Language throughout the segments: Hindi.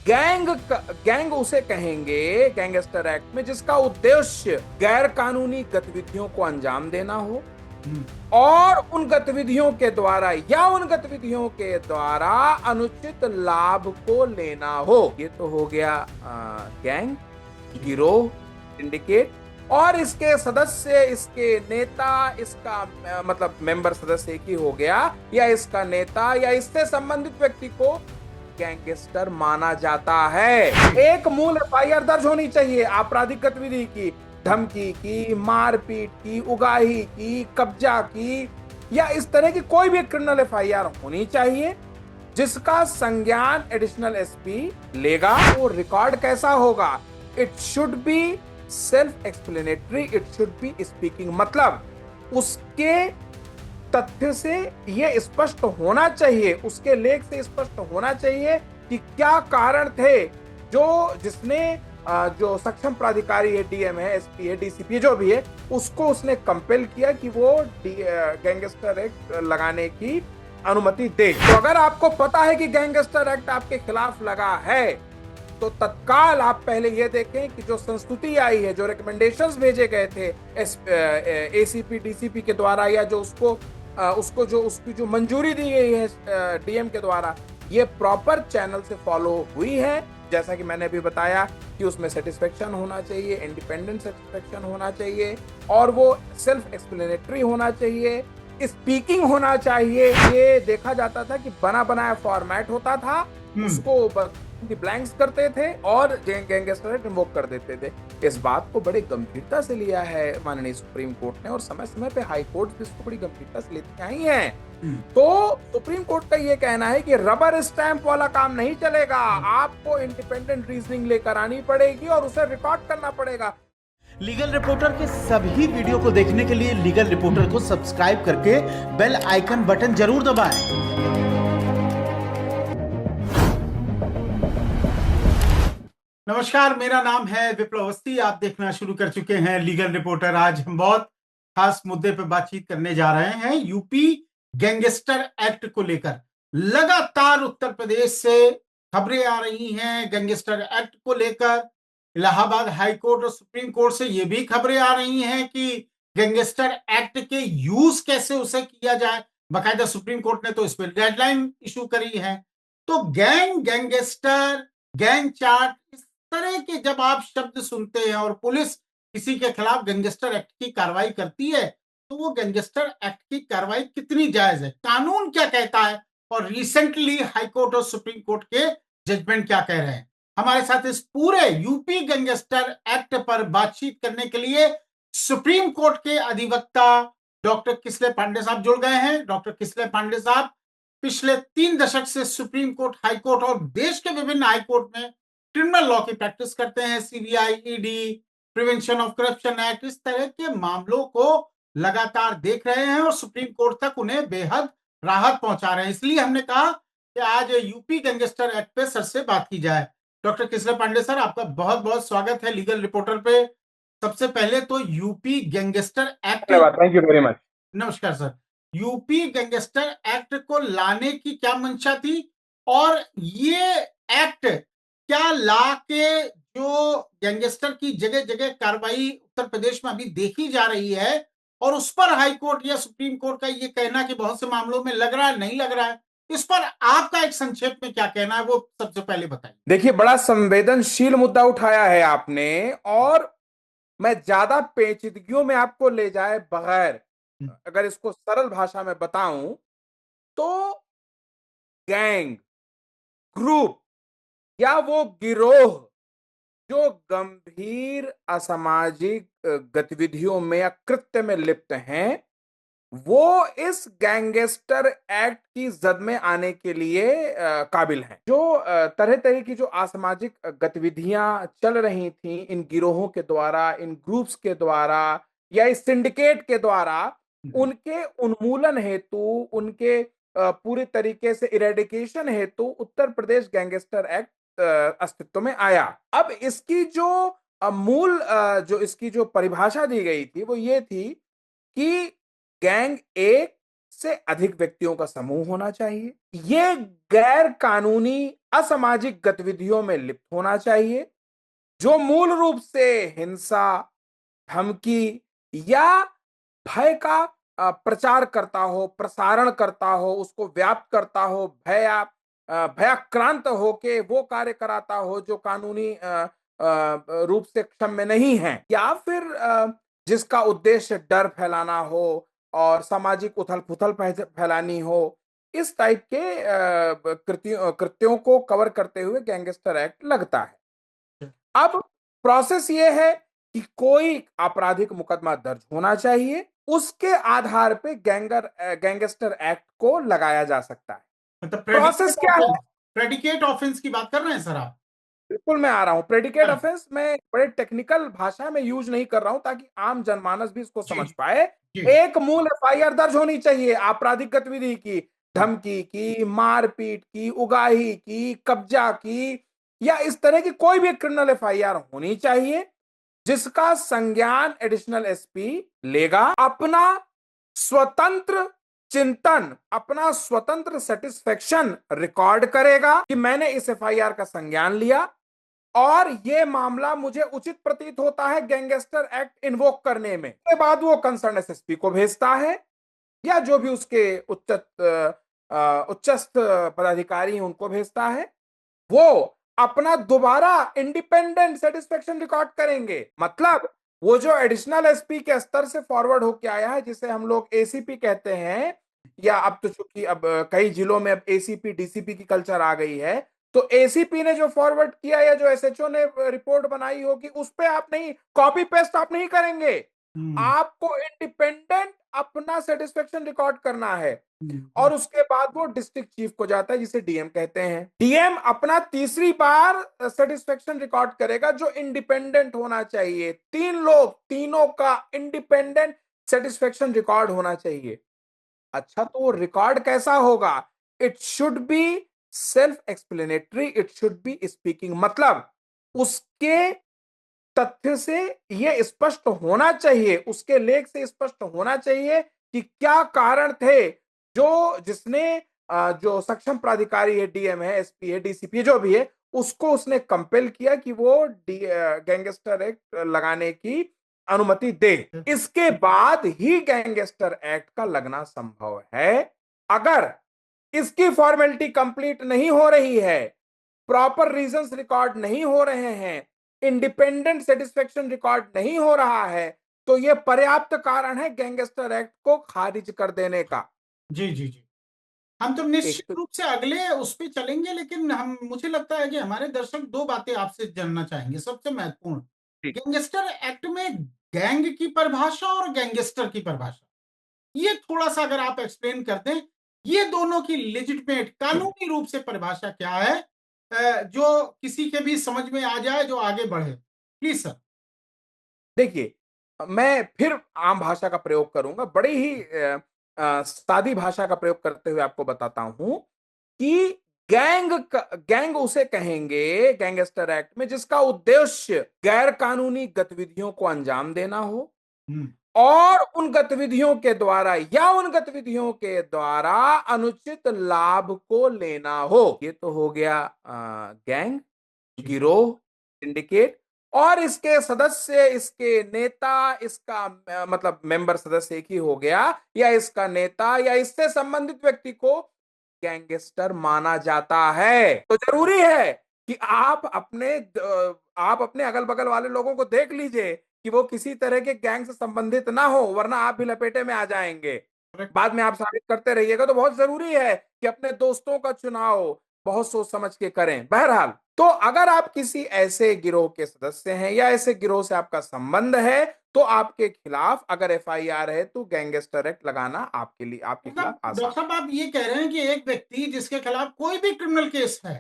गैंग उसे कहेंगे गैंगस्टर एक्ट में जिसका उद्देश्य गैर कानूनी गतिविधियों को अंजाम देना हो और उन गतिविधियों के द्वारा अनुचित लाभ को लेना हो। ये तो हो गया गैंग, गिरोह, सिंडिकेट। और इसके सदस्य, इसके नेता, इसका मतलब मेंबर सदस्य एक ही हो गया, या इसका नेता या इससे संबंधित व्यक्ति को गैंगस्टर माना जाता है। एक मूल एफआईआर दर्ज होनी चाहिए आपराधिक गतिविधि की, धमकी की, मारपीट की, उगाही की, कब्जा की, या इस तरह की कोई भी क्रिमिनल एफआईआर होनी चाहिए जिसका संज्ञान एडिशनल एसपी लेगा। वो रिकॉर्ड कैसा होगा? It should be self explanatory, it should be speaking, मतलब उसके तथ्य से यह स्पष्ट होना चाहिए, उसके लेख से स्पष्ट होना चाहिए कि क्या कारण थे जिसने जो सक्षम प्राधिकारी है, डीएम है, एसपी है, डीसीपी जो भी है, उसको उसने कंपेल किया कि वो गैंगस्टर एक्ट लगाने की अनुमति दे। तो अगर आपको पता है कि गैंगस्टर एक्ट आपके खिलाफ लगा है तो तत्काल आप पहले यह देखें कि जो संस्तुति आई है, जो रिकमेंडेशंस भेजे गए थे एसीपी डीसीपी के द्वारा, या जो उसकी जो मंजूरी दी गई है डीएम के द्वारा, ये प्रॉपर चैनल से फॉलो हुई है। जैसा कि मैंने अभी बताया कि उसमें सेटिस्फेक्शन होना चाहिए, इंडिपेंडेंट सेटिस्फेक्शन होना चाहिए, और वो सेल्फ एक्सप्लेनेटरी होना चाहिए, स्पीकिंग होना चाहिए। ये देखा जाता था कि बना बनाया फॉर्मेट होता था, उसको ब्लैंक्स करते थे और गैंगस्टर रिवोक कर देते थे। इस बात को बड़े गंभीरता से लिया है माननीय सुप्रीम कोर्ट ने, और समय समय पे हाई कोर्ट भी इसको बड़ी गंभीरता से लेती आई हैं। तो सुप्रीम कोर्ट का ये कहना है कि रबर स्टैंप वाला काम नहीं चलेगा, आपको इंडिपेंडेंट रीजनिंग लेकर आनी पड़ेगी और उसे रिकॉर्ड करना पड़ेगा। लीगल रिपोर्टर के सभी वीडियो को देखने के लिए लीगल रिपोर्टर को सब्सक्राइब करके बेल आइकन बटन जरूर दबाएं। नमस्कार, मेरा नाम है विप्लव अवस्थी। आप देखना शुरू कर चुके हैं लीगल रिपोर्टर। आज हम बहुत खास मुद्दे पर बातचीत करने जा रहे हैं। यूपी गैंगस्टर एक्ट को लेकर लगातार उत्तर प्रदेश से खबरें आ रही हैं। गैंगस्टर एक्ट को लेकर इलाहाबाद हाई कोर्ट और सुप्रीम कोर्ट से ये भी खबरें आ रही हैं कि गैंगस्टर एक्ट के यूज कैसे उसे किया जाए। बाकायदा सुप्रीम कोर्ट ने तो इस पर डेडलाइन इशू करी है। तो गैंगस्टर, गैंग चार्ट, इस तरह के जब आप शब्द सुनते हैं और पुलिस किसी के खिलाफ गैंगस्टर एक्ट की कार्रवाई करती है, तो वो गैंगस्टर एक्ट की कार्रवाई कितनी जायज है, कानून क्या कहता है, और रिसेंटली हाई कोर्ट और सुप्रीम कोर्ट के जजमेंट क्या कह रहे हैं। हमारे साथ इस पूरे यूपी गैंगस्टर एक्ट पर बातचीत करने के लिए सुप्रीम कोर्ट के अधिवक्ता डॉक्टर किसले पांडे साहब जुड़ गए हैं। डॉक्टर किसले पांडे साहब पिछले 3 दशक से सुप्रीम कोर्ट, हाई कोर्ट और देश के विभिन्न हाई कोर्ट में क्रिमिनल लॉ की प्रैक्टिस करते हैं। CBI, ED, prevention of corruption act, इस तरह के मामलों को लगातार देख रहे हैं और सुप्रीम कोर्ट तक उन्हें बेहद राहत पहुंचा रहे हैं। इसलिए हमने कहा कि आज यूपी गैंगस्टर एक्ट पे सर से बात की जाए। डॉक्टर किसले पांडे सर, आपका बहुत बहुत स्वागत है लीगल रिपोर्टर पे। सबसे पहले तो UP gangster act, thank you very much. नमस्कार सर। यूपी गैंगस्टर एक्ट को लाने की क्या मंशा थी, और ये एक्ट क्या ला के जो गैंगस्टर की जगह जगह कार्रवाई उत्तर प्रदेश में अभी देखी जा रही है, और उस पर हाई कोर्ट या सुप्रीम कोर्ट का ये कहना कि बहुत से मामलों में लग रहा है, नहीं लग रहा है, इस पर आपका एक संक्षेप में क्या कहना है, वो सबसे पहले बताइए। देखिए, बड़ा संवेदनशील मुद्दा उठाया है आपने, और मैं ज्यादा पेचीदगियों में आपको ले जाए बगैर अगर इसको सरल भाषा में बताऊं तो गैंग, ग्रुप या वो गिरोह जो गंभीर असामाजिक गतिविधियों में या कृत्य में लिप्त हैं, वो इस गैंगस्टर एक्ट की जद में आने के लिए काबिल हैं। जो तरह तरह की जो असामाजिक गतिविधियां चल रही थी इन गिरोहों के द्वारा, इन ग्रुप्स के द्वारा या इस सिंडिकेट के द्वारा, उनके उन्मूलन हेतु, उनके पूरी तरीके से इरेडिकेशन हेतु उत्तर प्रदेश गैंगस्टर एक्ट अस्तित्व में आया। अब इसकी जो मूल जो इसकी जो परिभाषा दी गई थी वो ये थी कि गैंग एक से अधिक व्यक्तियों का समूह होना चाहिए। ये गैर कानूनी असामाजिक गतिविधियों में लिप्त होना चाहिए, जो मूल रूप से हिंसा, धमकी या भय का प्रचार करता हो, प्रसारण करता हो, उसको व्याप्त करता हो, भयाक्रांत होके वो कार्य कराता हो जो कानूनी रूप से क्षम्य नहीं है, या फिर जिसका उद्देश्य डर फैलाना हो और सामाजिक उथल-पुथल फैलानी हो। इस टाइप के कृत्यों को कवर करते हुए गैंगस्टर एक्ट लगता है। अब प्रोसेस ये है कि कोई आपराधिक मुकदमा दर्ज होना चाहिए, उसके आधार पे गैंगस्टर एक्ट को लगाया जा सकता है। मतलब प्रोसेस क्या है? प्रेडिकेट ऑफेंस की बात कर रहे हैं सर आप? बिल्कुल मैं आ रहा हूं। प्रेडिकेट हाँ, ऑफेंस में बड़े टेक्निकल भाषा में यूज नहीं कर रहा हूं ताकि आम जनमानस भी इसको जी समझ पाए। जी। एक मूल एफआईआर दर्ज होनी चाहिए आपराधिक गतिविधि की, धमकी की, मारपीट की, उगाही की, कब्जा की, या इस तरह की कोई भी क्रिमिनल एफआईआर होनी चाहिए, जिसका संज्ञान एडिशनल एसपी लेगा, अपना स्वतंत्र चिंतन, अपना स्वतंत्र सेटिस्फेक्शन रिकॉर्ड करेगा कि मैंने इस एफआईआर का संज्ञान लिया और यह मामला मुझे उचित प्रतीत होता है गैंगस्टर एक्ट इन्वोक करने में। उसके बाद वो कंसर्न एसएसपी को भेजता है, या जो भी उसके उच्चस्थ पदाधिकारी हैं उनको भेजता है। वो अपना दोबारा इंडिपेंडेंट सेटिस्फेक्शन रिकॉर्ड करेंगे। मतलब वो जो एडिशनल एसपी के स्तर से फॉरवर्ड होके आया है, जिसे हम लोग एसीपी कहते हैं, या अब तो चूंकि अब कई जिलों में अब एसीपी डीसीपी की कल्चर आ गई है, तो एसीपी ने जो फॉरवर्ड किया या जो एसएचओ ने रिपोर्ट बनाई होगी, उस पे आप नहीं कॉपी पेस्ट आप नहीं करेंगे। हम्म, आपको इंडिपेंडेंट अपना सेटिस्फेक्शन रिकॉर्ड करना है। हम्म, और उसके बाद वो डिस्ट्रिक्ट चीफ को जाता है, जिसे डीएम कहते हैं। डीएम अपना तीसरी बार सेटिस्फेक्शन रिकॉर्ड करेगा, जो इंडिपेंडेंट होना चाहिए। तीन लोग, तीनों का इंडिपेंडेंट सेटिस्फेक्शन रिकॉर्ड होना चाहिए। अच्छा, तो वो रिकॉर्ड कैसा होगा? It should be self explanatory, it should be speaking. मतलब उसके तथ्य से यह स्पष्ट होना चाहिए, उसके लेख से स्पष्ट होना चाहिए कि क्या कारण थे जो जिसने जो सक्षम प्राधिकारी है, डीएम है, एसपी है, डीसीपी है, जो भी है, उसको उसने कंपेल किया कि वो गैंगस्टर एक्ट लगाने की अनुमति दे। इसके बाद ही गैंगस्टर एक्ट का लगना संभव है। अगर इसकी फॉर्मेलिटी कंप्लीट नहीं हो रही है, प्रॉपर रीजंस रिकॉर्ड नहीं हो रहे हैं, इंडिपेंडेंट सेटिस्फेक्शन रिकॉर्ड नहीं हो रहा है, तो यह पर्याप्त कारण है गैंगस्टर एक्ट को खारिज कर देने का। जी जी जी। हम तो एक निश्चित तो रूप से अगले उस पे चलेंगे, लेकिन हम मुझे लगता है कि हमारे दर्शक दो बातें आपसे जानना चाहेंगे। सबसे महत्वपूर्ण, ठीक। गैंगस्टर एक्ट में गैंग की परिभाषा और गैंगस्टर की परिभाषा, ये थोड़ा सा अगर आप एक्सप्लेन कर दें, ये दोनों की लेजिटिमेट कानूनी रूप से परिभाषा क्या है, जो किसी के भी समझ में आ जाए, जो आगे बढ़े। Please sir. देखिए, मैं फिर आम भाषा का प्रयोग करूंगा, बड़ी ही सादी भाषा का प्रयोग करते हुए आपको बताता हूं कि गैंग उसे कहेंगे गैंगस्टर एक्ट में जिसका उद्देश्य गैर कानूनी गतिविधियों को अंजाम देना हो, हम्म, और उन गतिविधियों के द्वारा या उन गतिविधियों के द्वारा अनुचित लाभ को लेना हो। ये तो हो गया गैंग, जी गिरोह, सिंडिकेट। और इसके सदस्य, इसके नेता, इसका मतलब मेंबर सदस्य एक ही हो गया, या इसका नेता या इससे संबंधित व्यक्ति को गैंगस्टर माना जाता है। तो जरूरी है कि आप अपने अगल बगल वाले लोगों को देख लीजिए कि वो किसी तरह के गैंग से संबंधित ना हो, वरना आप भी लपेटे में आ जाएंगे। करेक्ट। बाद में आप साबित करते रहिएगा। तो बहुत जरूरी है कि अपने दोस्तों का चुनाव बहुत सोच समझ के करें। बहरहाल, तो अगर आप किसी ऐसे गिरोह के सदस्य हैं या ऐसे गिरोह से आपका संबंध है, तो आपके खिलाफ अगर एफआईआर है तो गैंगस्टर एक्ट लगाना आपके लिए, आपके मतलब खिलाफ आसान। डॉक्टर साहब, आप ये कह रहे हैं कि एक व्यक्ति जिसके खिलाफ कोई भी क्रिमिनल केस है,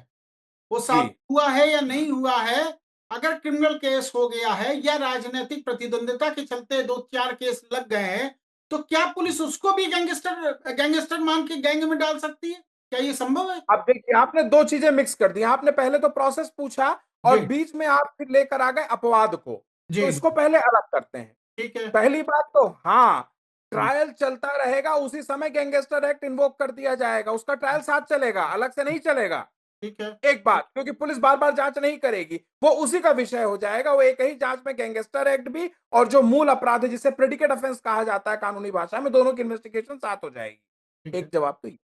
वो जी। साबित हुआ है या नहीं हुआ है, अगर क्रिमिनल केस हो गया है या राजनीतिक प्रतिद्वंदिता के चलते दो चार केस लग गए हैं, तो क्या पुलिस उसको भी गैंगस्टर गैंगस्टर मान के गैंग में डाल सकती है? क्या ये संभव है? अब देखिए, आपने दो चीजें मिक्स कर दी। आपने पहले तो प्रोसेस पूछा और जी बीच में आप फिर लेकर आ गए अपवाद को। तो जी इसको पहले अलग करते हैं। ठीक है। पहली बात तो हाँ, ट्रायल चलता रहेगा, उसी समय गैंगस्टर एक्ट इन्वोक कर दिया जाएगा, उसका ट्रायल साथ चलेगा, अलग से नहीं चलेगा। ठीक है। एक बात, क्योंकि पुलिस बार बार जांच नहीं करेगी, वो उसी का विषय हो जाएगा, वो एक ही जांच में गैंगस्टर एक्ट भी और जो मूल अपराध है जिसे प्रेडिकेट ऑफेंस कहा जाता है कानूनी भाषा में, दोनों की इन्वेस्टिगेशन साथ हो ठीक जाएगी। है। एक जवाब तो ये।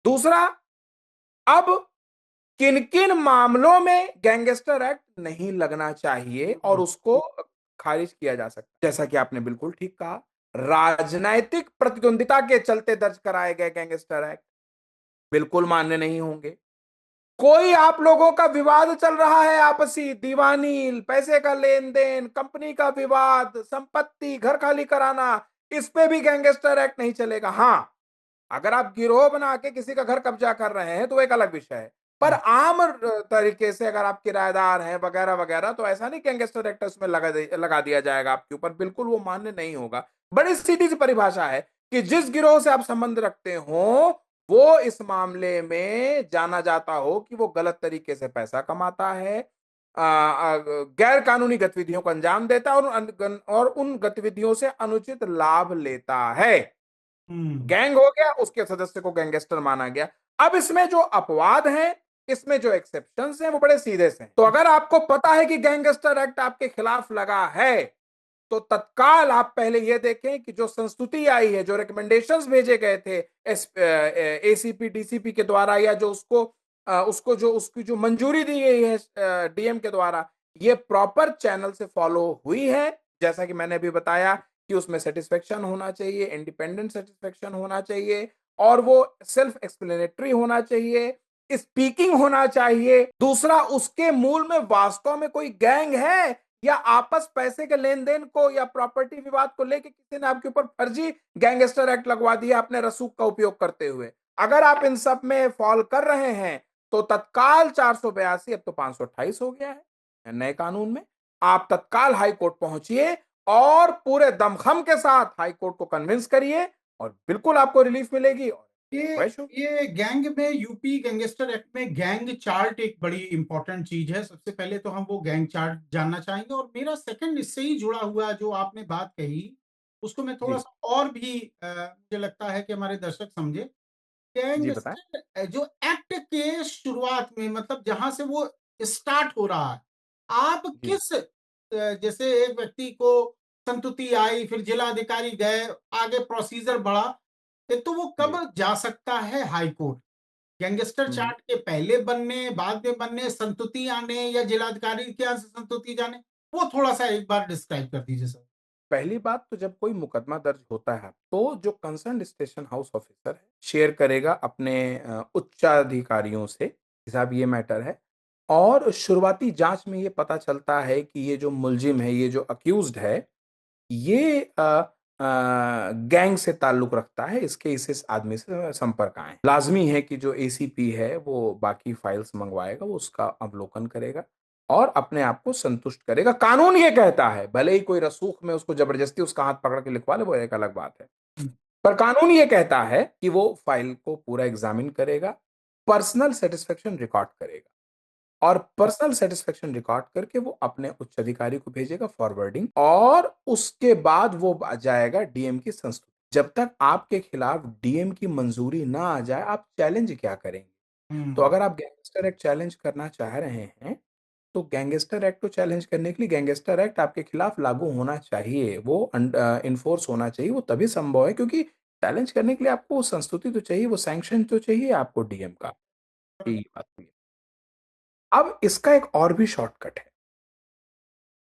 दूसरा, अब किन किन मामलों में गैंगस्टर एक्ट नहीं लगना चाहिए और उसको खारिज किया जा सकता है, जैसा कि आपने बिल्कुल ठीक कहा, राजनैतिक प्रतिद्वंदिता के चलते दर्ज कराए गए गैंगस्टर एक्ट बिल्कुल मान्य नहीं होंगे। कोई आप लोगों का विवाद चल रहा है, आपसी दीवानी, पैसे का लेन देन, कंपनी का विवाद, संपत्ति, घर खाली कराना, इस पे भी गैंगस्टर एक्ट नहीं चलेगा। हाँ, अगर आप गिरोह बना के किसी का घर कब्जा कर रहे हैं तो एक अलग विषय है, पर आम तरीके से अगर आप किराएदार हैं वगैरह वगैरह, तो ऐसा नहीं गैंगस्टर एक्ट उसमें लगा दिया जाएगा आपके ऊपर, बिल्कुल वो मान्य नहीं होगा। बड़ी सीधी सी परिभाषा है कि जिस गिरोह से आप संबंध रखते हो वो इस मामले में जाना जाता हो कि वो गलत तरीके से पैसा कमाता है, गैर कानूनी गतिविधियों को अंजाम देता है और उन गतिविधियों से अनुचित लाभ लेता है। गैंग हो गया, उसके सदस्य को गैंगस्टर माना गया। अब इसमें जो अपवाद हैं, इसमें जो एक्सेप्शंस हैं, वो बड़े सीधे से हैं। तो अगर आपको पता है कि गैंगस्टर एक्ट आपके खिलाफ लगा है, तो तत्काल आप पहले यह देखें कि जो संस्तुति आई है, जो रिकमेंडेशंस भेजे गए थे एसीपी डीसीपी के द्वारा, या जो उसकी जो मंजूरी दी गई है डीएम के द्वारा, ये प्रॉपर चैनल से फॉलो हुई है। जैसा कि मैंने अभी बताया कि उसमें सेटिस्फेक्शन होना चाहिए, इंडिपेंडेंट सेटिस्फेक्शन होना चाहिए, और वो सेल्फ एक्सप्लेनेटरी होना चाहिए, स्पीकिंग होना चाहिए। दूसरा, उसके मूल में वास्तव में कोई गैंग है या आपस पैसे के लेन देन को या प्रॉपर्टी विवाद को लेकर किसी ने आपके ऊपर फर्जी गैंगस्टर एक्ट लगवा दिया अपने रसूख का उपयोग करते हुए। अगर आप इन सब में फॉल कर रहे हैं तो तत्काल 482, अब तो 528 हो गया है नए कानून में, आप तत्काल हाई कोर्ट पहुंचिए और पूरे दमखम के साथ हाई कोर्ट को कन्विंस करिए और बिल्कुल आपको रिलीफ मिलेगी और ये फ्रेश हो। ये गैंग में, यूपी गैंगस्टर एक्ट में गैंग चार्ट एक बड़ी इंपॉर्टेंट चीज है। सबसे पहले तो हम वो गैंग चार्ट जानना चाहेंगे, और मेरा सेकंड इससे ही जुड़ा हुआ जो आपने बात कही, उसको मैं थोड़ा जी सा और भी मुझे लगता है कि हमारे दर्शक समझे। जी बताएं। गैंगस्टर जो एक्ट के शुरुआत में, मतलब जहां से वो स्टार्ट हो रहा है, आप जी किस जैसे एक व्यक्ति को संतुति आई, फिर जिला अधिकारी गए, आगे प्रोसीजर बढ़ा, एक तो वो कब जी जा सकता है हाई कोर्ट? गैंगस्टर हम्म। चार्ट के पहले बनने, बाद में बनने, संतुति आने, या जिलाधिकारी के यहाँ से संतुति जाने? वो थोड़ा-सा एक बार डिस्क्राइब कर दीजिए सर। पहली बात तो जब कोई मुकदमा दर्ज होता है तो जो कंसर्न स्टेशन हाउस ऑफिसर है शेयर करेगा अपने उच्चाधिकारियों से कि साहब ये मैटर है, और शुरुआती जांच में ये पता चलता है कि ये जो मुलजिम है, ये जो अक्यूज्ड है, ये गैंग से ताल्लुक रखता है, इसके इस आदमी से संपर्क आए। लाजमी है कि जो एसीपी है वो बाकी फाइल्स मंगवाएगा, वो उसका अवलोकन करेगा और अपने आप को संतुष्ट करेगा। कानून ये कहता है, भले ही कोई रसूख में उसको जबरदस्ती उसका हाथ पकड़ के लिखवा ले, वो एक अलग बात है, हुँ, पर कानून ये कहता है कि वो फाइल को पूरा एग्जामिन करेगा, पर्सनल सेटिस्फेक्शन रिकॉर्ड करेगा, और पर्सनल सेटिस्फेक्शन रिकॉर्ड करके वो अपने उच्च अधिकारी को भेजेगा फॉरवर्डिंग, और उसके बाद वो जाएगा डीएम की संस्तुति। जब तक आपके खिलाफ डीएम की मंजूरी ना आ जाए, आप चैलेंज क्या करेंगे? तो हुँ, अगर आप गैंगस्टर एक्ट चैलेंज करना चाह रहे हैं, तो गैंगस्टर एक्ट को चैलेंज करने के लिए गैंगस्टर एक्ट आपके खिलाफ लागू होना चाहिए, वो इन्फोर्स होना चाहिए। वो तभी संभव है क्योंकि चैलेंज करने के लिए आपको वो संस्तुति तो चाहिए, वो सैंक्शन तो चाहिए आपको डीएम का। यही बात हुई। अब इसका एक और भी शॉर्टकट है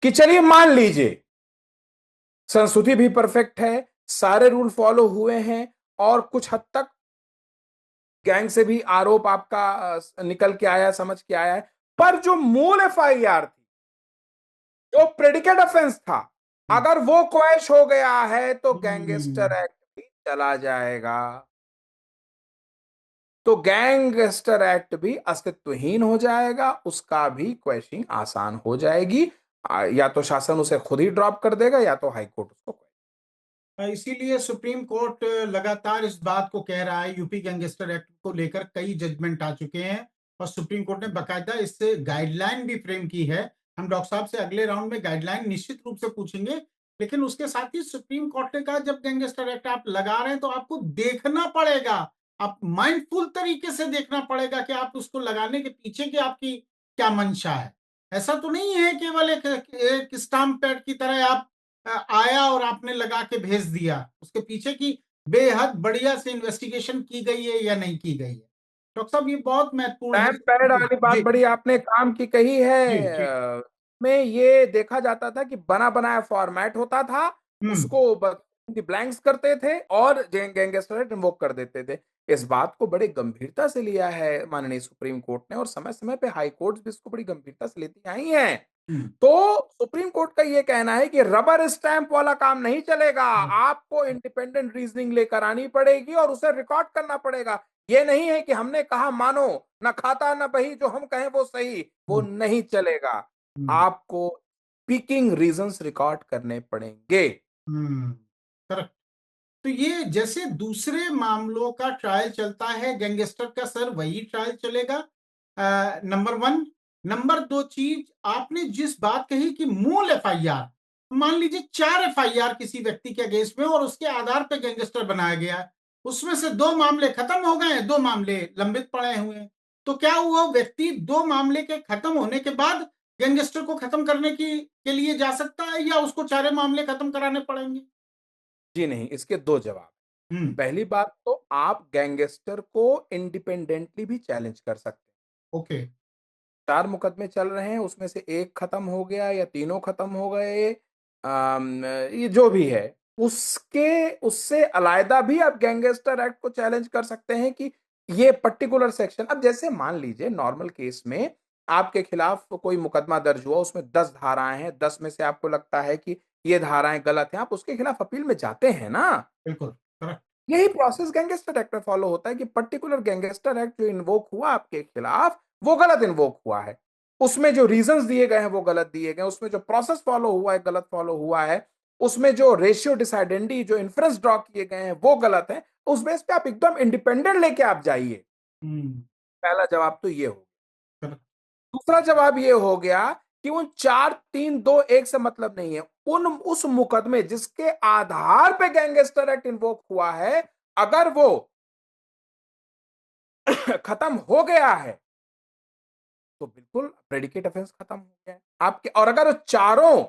कि चलिए मान लीजिए संस्तुति भी परफेक्ट है, सारे रूल फॉलो हुए हैं, और कुछ हद तक गैंग से भी आरोप आपका निकल के आया, समझ के आया है, पर जो मूल एफआईआर थी, जो प्रेडिकेट ऑफेंस था, हुँ, अगर वो क्वैश हो गया है तो हुँ। गैंगस्टर एक्ट भी चला जाएगा, तो गैंगस्टर एक्ट भी अस्तित्वहीन हो जाएगा, उसका भी क्वैशिंग आसान हो जाएगी। या तो शासन उसे खुद ही ड्रॉप कर देगा या तो हाई कोर्ट उसको। इसीलिए सुप्रीम कोर्ट लगातार इस बात को कह रहा है, यूपी गैंगस्टर एक्ट को लेकर कई जजमेंट आ चुके हैं, और सुप्रीम कोर्ट ने बाकायदा इससे गाइडलाइन भी फ्रेम की है। हम डॉक्टर साहब से अगले राउंड में गाइडलाइन निश्चित रूप से पूछेंगे लेकिन उसके साथ ही सुप्रीम कोर्ट ने कहा जब गैंगस्टर एक्ट आप लगा रहे हैं तो आपको देखना पड़ेगा, आप माइंडफुल तरीके से देखना पड़ेगा कि आप उसको लगाने के पीछे की आपकी क्या मंशा है। ऐसा तो नहीं है केवल एक स्टाम्प पैड की तरह आप आया और आपने लगा के भेज दिया। उसके पीछे की बेहद बढ़िया से इन्वेस्टिगेशन की गई है या नहीं की गई है। डॉक्टर साहब ये बहुत महत्वपूर्ण है। स्टैम्प पैड जी, वाली बात जी, बड़ी आपने काम की कही जी, है। जी। में ये देखा जाता था कि बना बनाया फॉर्मेट होता था, हुँ, उसको ब्लैंक्स करते थे और गैंगस्टर इन्वोक कर देते थे। इस बात को बड़ी गंभीरता से लिया है माननीय सुप्रीम कोर्ट ने, और समय समय पे हाई कोर्ट भी इसको बड़ी गंभीरता से लेती आई हैं। हुँ, तो सुप्रीम कोर्ट का ये कहना है कि रबर स्टैंप वाला काम नहीं चलेगा, हुँ, आपको इंडिपेंडेंट रीजनिंग लेकर आनी पड़ेगी और उसे रिकॉर्ड करना पड़ेगा। ये नहीं है कि हमने कहा मानो, ना खाता ना बही, जो हम कहें वो सही, वो हुँ, नहीं चलेगा। हुँ, आपको स्पीकिंग रीजंस रिकॉर्ड करने पड़ेंगे। हुँ, करेक्ट। तो ये जैसे दूसरे मामलों का ट्रायल चलता है, गैंगस्टर का सर वही ट्रायल चलेगा। नंबर 1। नंबर 2 चीज़ आपने जिस बात कही कि मूल एफआईआर, मान लीजिए 4 एफआईआर किसी व्यक्ति के अगेंस्ट में और उसके आधार पे गैंगस्टर बनाया गया है। उसमें से 2 मामले खत्म हो गए हैं, 2 मामले लंबित पड़े हुए हैं। तो क्या वो व्यक्ति 2 मामले के खत्म होने के बाद गैंगस्टर को खत्म करने के लिए जा सकता है या उसको चारे मामले खत्म कराने पड़ेंगे? जी नहीं, इसके 2 जवाब। हुँ, पहली बात तो आप गैंगस्टर को इंडिपेंडेंटली भी चैलेंज कर सकते हैं। ओके। 4 मुकदमे चल रहे हैं, उसमें से 1 खत्म हो गया या तीनों खत्म हो गए, ये जो भी है, उसके उससे अलैदा भी आप गैंगस्टर एक्ट को चैलेंज कर सकते हैं कि ये पर्टिकुलर सेक्शन। अब जैसे मान लीजिए नॉर्मल केस में आपके खिलाफ कोई मुकदमा दर्ज हुआ, उसमें 10 धाराएँ हैं, 10 में से आपको लगता है कि ये धाराएँ गलत हैं, आप उसके खिलाफ अपील में जाते हैं ना? बिल्कुल, करेक्ट। यही प्रोसेस गैंगस्टर एक्ट में फॉलो होता है कि पर्टिकुलर गैंगस्टर एक्ट जो इन्वोक हुआ आपके खिलाफ, वो गलत इन्वोक हुआ है। उसमें जो रीजंस दिए गए हैं वो गलत दिए गए हैं, उसमें जो प्रोसेस फॉलो हुआ है गलत फॉलो हुआ है, उसमें जो रेशियो डिसाइडेंडी जो इन्फरेंस ड्रॉ किए गए हैं वो गलत है। उस बेस पे आप एकदम इंडिपेंडेंट लेके आप जाइए। हुँ, पहला जवाब तो ये हो। करेक्ट। दूसरा जवाब ये हो गया कि उन 4 3 2 1 से मतलब नहीं है। उन उस मुकदमे जिसके आधार पे गैंगस्टर एक्ट इन्वोक हुआ है, अगर वो खत्म हो गया है तो बिल्कुल प्रेडिकेट ऑफेंस खत्म हो गया है आपके। और अगर चारों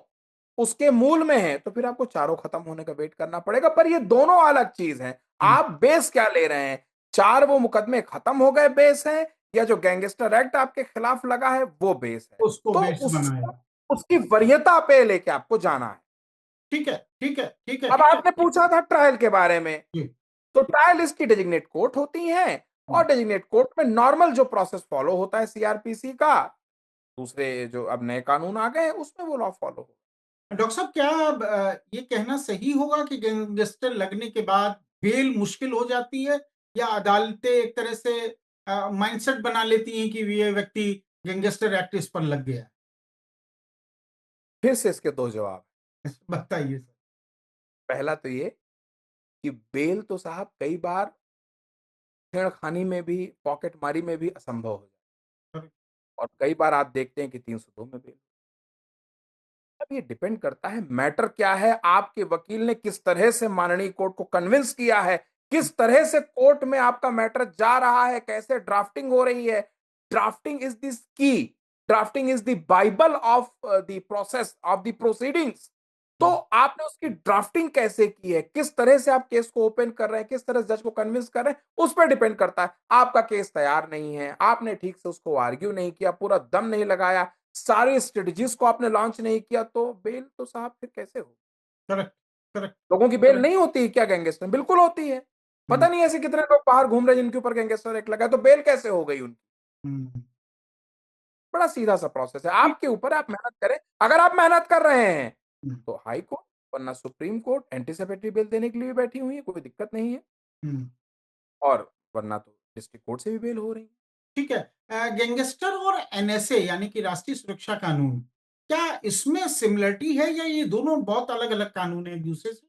उसके मूल में है तो फिर आपको चारों खत्म होने का वेट करना पड़ेगा। पर ये दोनों अलग चीज हैं। हुँ, आप बेस क्या ले रहे हैं? 4 वो मुकदमे खत्म हो गए बेस है, या जो गैंगस्टर एक्ट आपके खिलाफ लगा है वो बेस है? उसको तो बेस उसको बनाया। उसकी वरीयता पे लेके आपको जाना है। ठीक है, ठीक है, ठीक है, अब ठीक है। आपने पूछा था ट्रायल के बारे में, जी, तो ट्रायल इसकी डेजिग्नेट कोर्ट होती है, हुँ। और डेजिग्नेट कोर्ट में नॉर्मल जो प्रोसेस फॉलो होता है सीआरपीसी का, दूसरे जो अब नए कानून आ गए हैं उसमें वो लॉ फॉलो हो। डॉक्टर साहब क्या अब ये कहना सही होगा कि गैंगस्टर लगने के बाद बेल मुश्किल हो जाती है या अदालतें एक तरह से माइंडसेट बना लेती हैं कि ये व्यक्ति गैंगस्टर एक्ट इस पर लग गया है? फिर से इसके 2 जवाब। बताइए सर। पहला तो ये कि बेल तो साहब कई बार छेड़खानी में भी, पॉकेटमारी में भी असंभव हो जाता है, करेक्ट। और कई बार आप देखते हैं कि 302 में बेल। अब ये डिपेंड करता है मैटर क्या है, आपके वकील ने किस तरह से माननीय कोर्ट को कन्विंस किया है, किस तरह से कोर्ट में आपका मैटर जा रहा है, कैसे ड्राफ्टिंग हो रही है। ड्राफ्टिंग इज दिस की, drafting is the Bible of the process of the proceedings. तो हुँ, आपने उसकी ड्राफ्टिंग कैसे की है, किस तरह से आप केस को ओपन कर रहे हैं, किस तरह से जज को कन्विंस कर रहे हैं, उस पर डिपेंड करता है। आपका केस तैयार नहीं है, आपने ठीक से उसको आर्ग्यू नहीं किया, पूरा दम नहीं लगाया, सारी स्ट्रेटजीज को आपने लॉन्च नहीं किया, तो बेल तो साहब फिर कैसे हो? करेक्ट, करेक्ट, लोगों की बेल करेक्ट। नहीं होती है क्या गैंगस्टर में? बिल्कुल होती है। हुँ, पता नहीं ऐसे कितने लोग बाहर घूम रहे हैं जिनके ऊपर गैंगस्टर एक्ट लगा है, तो बेल कैसे हो गई उनकी? हुँ। बड़ा सीधा सा प्रोसेस है, ठीक। आपके ऊपर है, आप मेहनत करें। अगर आप मेहनत कर रहे हैं हुँ, तो हाई कोर्ट वरना सुप्रीम कोर्ट एंटीसिपेटरी बेल देने के लिए भी बैठी हुई है, कोई दिक्कत नहीं है। हुँ। और वरना तो डिस्ट्रिक्ट कोर्ट से भी बेल हो रही है। ठीक है। गैंगस्टर और एनएसए यानी कि राष्ट्रीय सुरक्षा कानून, क्या इसमें सिमिलरिटी है या ये दोनों बहुत अलग-अलग कानून हैं एक-दूसरे से?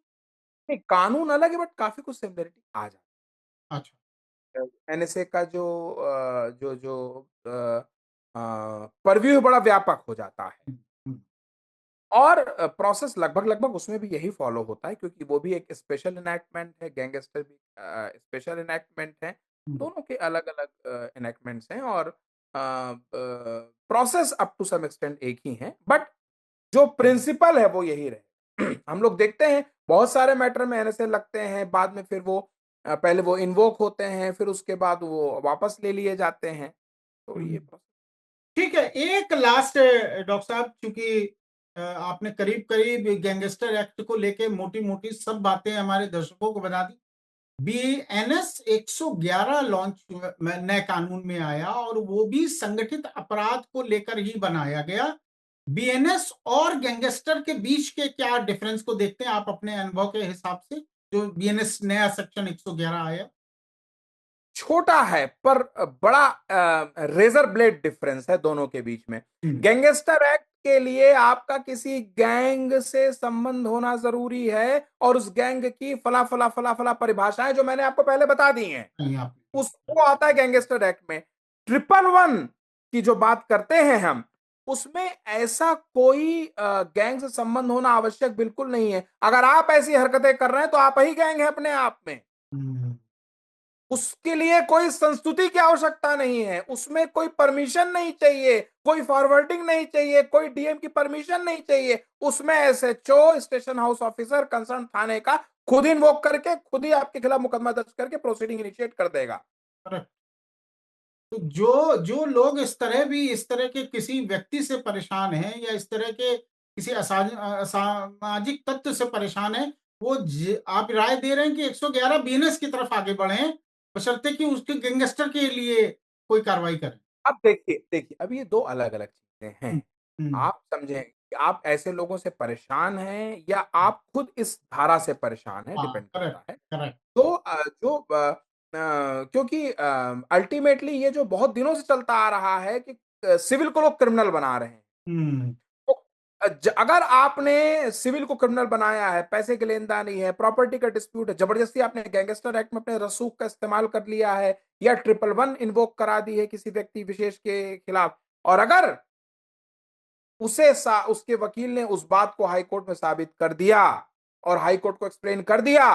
नहीं, कानून अलग है बट काफी कुछ सिमिलरिटी आ जाती अच्छा। है। एनएसए का जो परव्यू बड़ा व्यापक हो जाता है। हुँ, हुँ। और प्रोसेस लगभग-लगभग उसमें भी यही फॉलो होता है क्योंकि वो भी एक स्पेशल एनैक्टमेंट है, गैंगस्टर भी स्पेशल एनैक्टमेंट है। हम्म, दोनों के अलग-अलग एनैक्टमेंट्स हैं और process up to some extent एक ही हैं, बट जो प्रिंसिपल है वो यही रहे। हम लोग देखते हैं बहुत सारे मैटर में एनएसए लगते हैं, बाद में फिर वो पहले वो इन्वोक होते हैं, फिर उसके बाद वो वापस ले लिए जाते हैं। तो ये हम्म। ठीक है, एक लास्ट डॉक्टर साहब, चूंकि आपने करीब करीब गैंगस्टर एक्ट को लेके मोटी मोटी सब बातें हमारे दर्शकों को बता दी। बीएनएस 111 लॉन्च नए कानून में आया और वो भी संगठित अपराध को लेकर ही बनाया गया। बीएनएस और गैंगस्टर के बीच के क्या डिफरेंस को देखते हैं आप अपने अनुभव के हिसाब से, जो बीएनएस नया सेक्शन 111 आया? छोटा है पर बड़ा रेजर ब्लेड डिफरेंस है दोनों के बीच में। गैंगस्टर एक्ट के लिए आपका किसी गैंग से संबंध होना जरूरी है और उस गैंग की फला फला फला फला परिभाषाएं जो मैंने आपको पहले बता दी हैं, नहीं, आप उसको आता है गैंगस्टर एक्ट में। 111 की जो बात करते हैं हम, उसमें ऐसा कोई गैंग से संबंध होना आवश्यक बिल्कुल नहीं है। अगर आप ऐसी हरकतें कर रहे हैं तो आप ही गैंग है अपने आप में। उसके लिए कोई संस्तुति की आवश्यकता नहीं है, उसमें कोई परमिशन नहीं चाहिए, कोई फॉरवर्डिंग नहीं चाहिए, कोई डीएम की परमिशन नहीं चाहिए। उसमें SHO, station house officer, concern थाने का खुद इन्वोक करके खुद ही आपके खिलाफ मुकदमा दर्ज करके प्रोसीडिंग इनिशिएट कर देगा। तो जो जो लोग इस तरह के किसी व्यक्ति से परेशान हैं या इस तरह के किसी असामाजिक तत्व से परेशान हैं, वो आप राय दे रहे हैं कि 111 बीएनएस की तरफ आगे बढ़े, बशर्ते कि उसके गैंगस्टर के लिए कोई कार्रवाई करें। अब देखिए अब ये दो अलग अलग चीजें हैं। हम्म, हम्म, आप समझें कि आप ऐसे लोगों से परेशान हैं या आप खुद इस धारा से परेशान हैं, हाँ, डिपेंड करेक्ट, करता है। करेक्ट। तो क्योंकि अल्टीमेटली ये जो बहुत दिनों से चलता आ रहा है कि सिविल को लोग क्रिमिनल बना रहे हैं। हम्म, तो अगर आपने सिविल को क्रिमिनल बनाया है, पैसे की लेनदानी है, प्रॉपर्टी का डिस्प्यूट है, जबरदस्ती आपने गैंगस्टर एक्ट में अपने रसूख का इस्तेमाल कर लिया है या 111 इन्वोक करा दी है किसी व्यक्ति विशेष के खिलाफ, और अगर उसके वकील ने उस बात को हाई कोर्ट में साबित कर दिया और हाई कोर्ट को एक्सप्लेन कर दिया,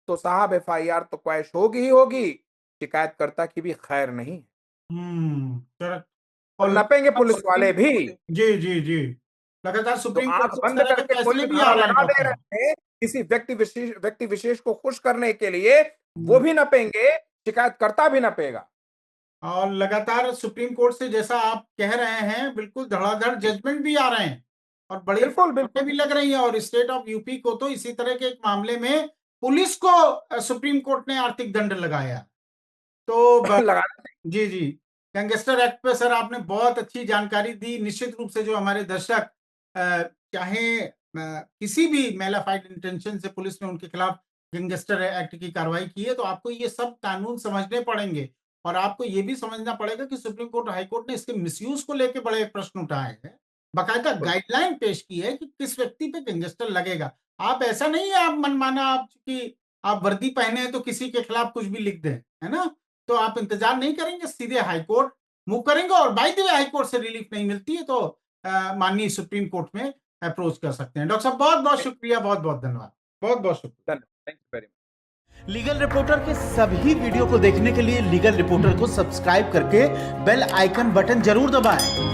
तो साहब एफआईआर तो क्वैश होगी ही होगी, शिकायतकर्ता की भी खैर नहीं। करेक्ट। और और नपेंगे पुलिस वाले भी। जी, जी, जी। लगातार तो सुप्रीम आंख कोर्ट से इस बंद तरह के करके कोई भी फैसले भी आ धारा रहे हैं लगा डॉक्टर दे साहब। रहे हैं किसी व्यक्ति विशेष को खुश करने के लिए, वो भी नपेंगे, शिकायतकर्ता भी नपेगा। और लगातार सुप्रीम कोर्ट से, जैसा आप कह रहे हैं, बिल्कुल धड़ाधड़ जजमेंट भी आ रहे हैं और बड़ी बिल्कुल बातें बिल्कुल भी लग रही हैं। और स्टेट ऑफ यूपी को तो इसी तरह के एक मामले में पुलिस को सुप्रीम कोर्ट ने आर्थिक दंड लगाया। तो लगाना जी, जी। गैंगस्टर एक्ट पे सर आपने बहुत अच्छी जानकारी दी। निश्चित रूप से जो हमारे दर्शक चाहे किसी भी मैलाफाइड इंटेंशन से पुलिस ने उनके खिलाफ गैंगस्टर एक्ट की कार्रवाई की है, तो आपको ये सब कानून समझने पड़ेंगे और आपको ये भी समझना पड़ेगा कि सुप्रीम कोर्ट, हाई कोर्ट ने इसके मिसयूज को लेके बड़े प्रश्न उठाए हैं। बाकायदा बिल्कुल। गाइडलाइन पेश की है कि किस व्यक्ति पे गैंगस्टर लगेगा। आप ऐसा नहीं है आप मनमाना, आप चूंकि आप वर्दी पहने हैं तो किसी के खिलाफ कुछ भी लिख दें, है ना? तो आप इंतजार नहीं करेंगे, सीधे हाई कोर्ट मूव करेंगे और by the way high court से रिलीफ नहीं मिलती है तो माननीय सुप्रीम कोर्ट में अप्रोच कर सकते हैं। डॉक्टर साहब बहुत बहुत शुक्रिया, बहुत बहुत धन्यवाद, बहुत बहुत शुक्रिया। Thank you very much. Legal reporter के सभी वीडियो को देखने के लिए लीगल रिपोर्टर को सब्सक्राइब करके बेल आइकन बटन जरूर दबाएं।